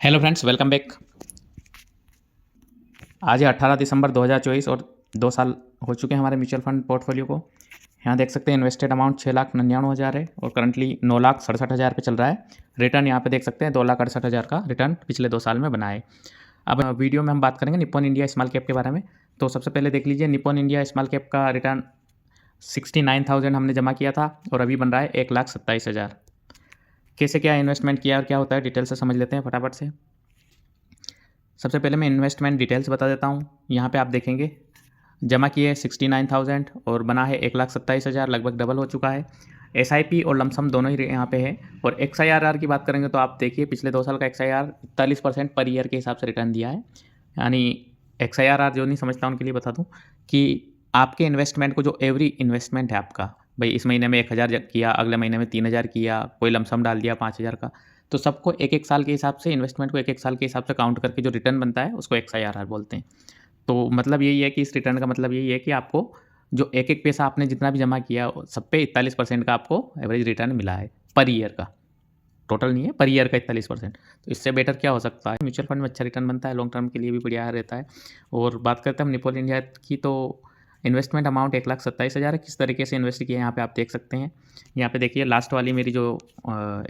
Hello friends, welcome back. आज है 18 दिसंबर 2024 और 2 साल हो चुके हैं हमारे म्यूचुअल फंड पोर्टफोलियो को। यहाँ देख सकते हैं इन्वेस्टेड अमाउंट 6,99,000 है और करंटली 9,67,000 पे चल रहा है। रिटर्न यहाँ पे देख सकते हैं 2,68,000 का रिटर्न पिछले 2 साल में बना है। अब वीडियो में हम बात करेंगे निप्पॉन इंडिया स्मॉल कैप के बारे में। तो सबसे पहले देख लीजिए, निप्पॉन इंडिया स्मॉल कैप का रिटर्न 69,000 हमने जमा किया था और अभी बन रहा है 1,27,000। कैसे क्या इन्वेस्टमेंट किया और क्या होता है डिटेल से समझ लेते हैं फटाफट से। सबसे पहले मैं इन्वेस्टमेंट डिटेल्स बता देता हूँ। यहाँ पे आप देखेंगे जमा किए 69,000 और बना है 1,27,000, लगभग डबल हो चुका है। SIP और लमसम दोनों ही यहाँ पे है। और XIRR की बात करेंगे तो आप देखिए पिछले 2 साल का XIR 41% पर ईयर के हिसाब से रिटर्न दिया है। यानी XIRR जो नहीं समझता उनके लिए बता दूँ कि आपके इन्वेस्टमेंट को जो एवरी इन्वेस्टमेंट है आपका, भाई इस महीने में 1,000 किया, अगले महीने में 3,000 किया, कोई लमसम डाल दिया 5,000 का, तो सबको एक एक साल के हिसाब से इन्वेस्टमेंट को एक एक साल के हिसाब से काउंट करके जो रिटर्न बनता है उसको XIRR बोलते हैं। तो मतलब यही है कि इस रिटर्न का मतलब यही है कि आपको जो एक एक पैसा आपने जितना भी जमा किया सब पे 41% का आपको एवरेज रिटर्न मिला है पर ईयर का। टोटल नहीं है, पर ईयर का 41%। तो इससे बेटर क्या हो सकता है। म्यूचुअल फंड में अच्छा रिटर्न बनता है, लॉन्ग टर्म के लिए भी बढ़िया रहता है। और बात करते हैं हम निप्पॉन इंडिया की, तो इन्वेस्टमेंट अमाउंट 1,27,000 है। किस तरीके से इन्वेस्ट किया है यहाँ पे आप देख सकते हैं। यहाँ पे देखिए लास्ट वाली मेरी जो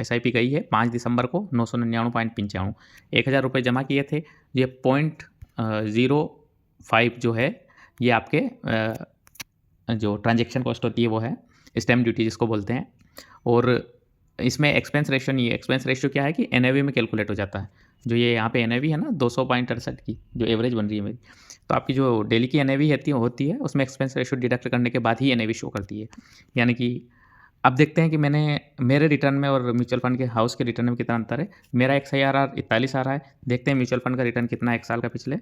SIP गई है 5 दिसंबर को 999.95, 1,000 रुपये जमा किए थे। ये 0.05 जो है ये आपके जो ट्रांजेक्शन कॉस्ट होती है वो है स्टैम्प ड्यूटी जिसको बोलते हैं। और इसमें एक्सपेंस रेशियो नहीं है। एक्सपेंस रेशियो क्या है कि NAV में कैलकुलेट हो जाता है। जो ये यहाँ पे NAV है ना 200.68 की जो एवरेज बन रही है मेरी, तो आपकी जो डेली की NAV होती है उसमें एक्सपेंस रेशियो डिडक्ट करने के बाद ही NAV शो करती है। यानी कि अब देखते हैं कि मेरे रिटर्न में और म्यूचुअल फंड के हाउस के रिटर्न में कितना अंतर है। मेरा XIRR 41 आ रहा है। देखते हैं म्यूचुअल फंड का रिटर्न कितना है एक साल का। पिछले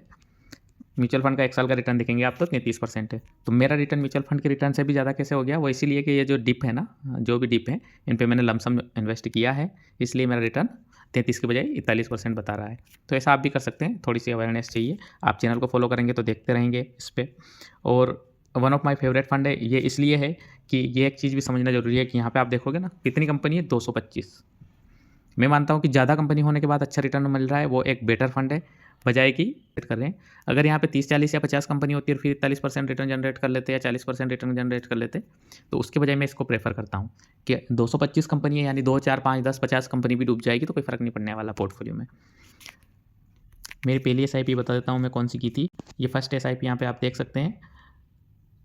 म्यूचुअल फंड का एक साल का रिटर्न देखेंगे आप तो 33% है। तो मेरा रिटर्न म्यूचुअल फंड के रिटर्न से भी ज़्यादा कैसे हो गया, वो इसीलिए कि ये जो डिप है ना, जो भी डिप है इन पे मैंने लमसम इन्वेस्ट किया है, इसलिए मेरा रिटर्न 33 के बजाय 41% बता रहा है। तो ऐसा आप भी कर सकते हैं। थोड़ी सी अवेयरनेस चाहिए। आप चैनल को फॉलो करेंगे तो देखते रहेंगे इस पर। और one of my favourite fund है ये, इसलिए है कि ये एक चीज़ भी समझना जरूरी है कि यहाँ पे आप देखोगे ना कितनी कंपनी है, 225। मैं मानता हूँ कि ज़्यादा कंपनी होने के बाद अच्छा रिटर्न मिल रहा है, वो एक बेटर फंड है बजाय कि कर रहे हैं। अगर यहाँ पे 30, 40 या 50 कंपनी होती है और फिर 41% रिटर्न जनरेट कर लेते या 40% रिटर्न जनरेट कर लेते, तो उसके बजाय मैं इसको प्रेफर करता हूँ कि 225 कंपनी है, यानी 2, 4, 5, 10, 50 कंपनी भी डूब जाएगी तो कोई फ़र्क नहीं पड़ने वाला पोर्टफोलियो में। मेरी पहली SIP बता देता हूँ मैं कौन सी की थी। ये फर्स्ट SIP यहाँ पे आप देख सकते हैं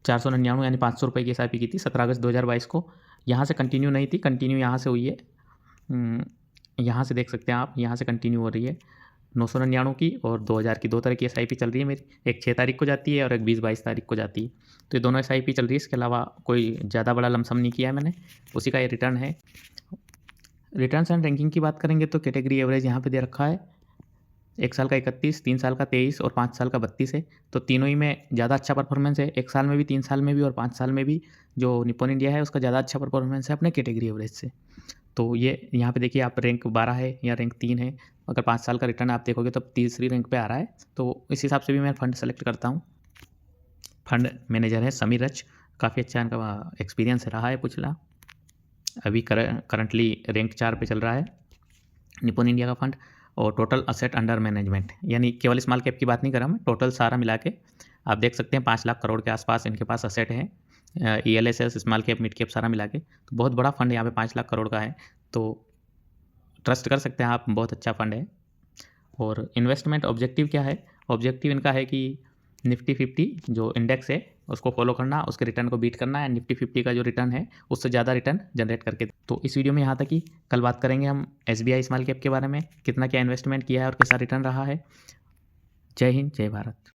499 यानी 500 रुपये की SIP की थी 17 अगस्त 2022 को। यहाँ से कंटिन्यू नहीं थी, कंटिन्यू यहाँ से हुई है। यहाँ से देख सकते हैं आप, यहाँ से कंटिन्यू हो रही है 999 की और 2,000 की। 2 तरह की SIP चल रही है मेरी, एक 6 तारीख को जाती है और एक 20-22 तारीख को जाती है। तो ये दोनों SIP चल रही है। इसके अलावा कोई ज़्यादा बड़ा लमसम नहीं किया है मैंने, उसी का ये रिटर्न है। रिटर्न्स एंड रैंकिंग की बात करेंगे तो कैटेगरी एवरेज यहाँ पे दे रखा है। 1 साल का 31, 3 साल का 23 और 5 साल का 32 है। तो तीनों ही में ज़्यादा अच्छा परफॉर्मेंस है। 1 साल में भी, 3 साल में भी और 5 साल में भी जो निप्पॉन इंडिया है उसका ज़्यादा अच्छा परफॉर्मेंस है अपने कैटेगरी एवरेज से। तो ये यहाँ पे देखिए आप रैंक 12 है या रैंक 3 है। अगर 5 साल का रिटर्न आप देखोगे तो तीसरी रैंक पे आ रहा है। तो इस हिसाब से भी मैं फ़ंड सेलेक्ट करता हूँ। फंड मैनेजर है समीर रच, काफ़ी अच्छा इनका एक्सपीरियंस रहा है पिछला। अभी करंटली रैंक 4 पे चल रहा है निप्पॉन इंडिया का फंड। और टोटल असेट अंडर मैनेजमेंट, यानी केवल स्मॉल कैप की बात नहीं कर रहा मैं, टोटल सारा मिला के आप देख सकते हैं 5 लाख करोड़ के आसपास इनके पास असेट है। ELSS small cap mid cap सारा मिला के, तो बहुत बड़ा फंड यहाँ पे 5 लाख करोड़ का है। तो ट्रस्ट कर सकते हैं आप, बहुत अच्छा फंड है। और इन्वेस्टमेंट ऑब्जेक्टिव क्या है, ऑब्जेक्टिव इनका है कि निफ्टी 50 जो इंडेक्स है उसको फॉलो करना, उसके रिटर्न को बीट करना है। निफ्टी 50 का जो रिटर्न है उससे ज़्यादा रिटर्न जनरेट करके। तो इस वीडियो में यहाँ तक ही। कल बात करेंगे हम SBI स्मॉल कैप के बारे में, कितना क्या इन्वेस्टमेंट किया है और कैसा रिटर्न रहा है। जय हिंद, जय भारत।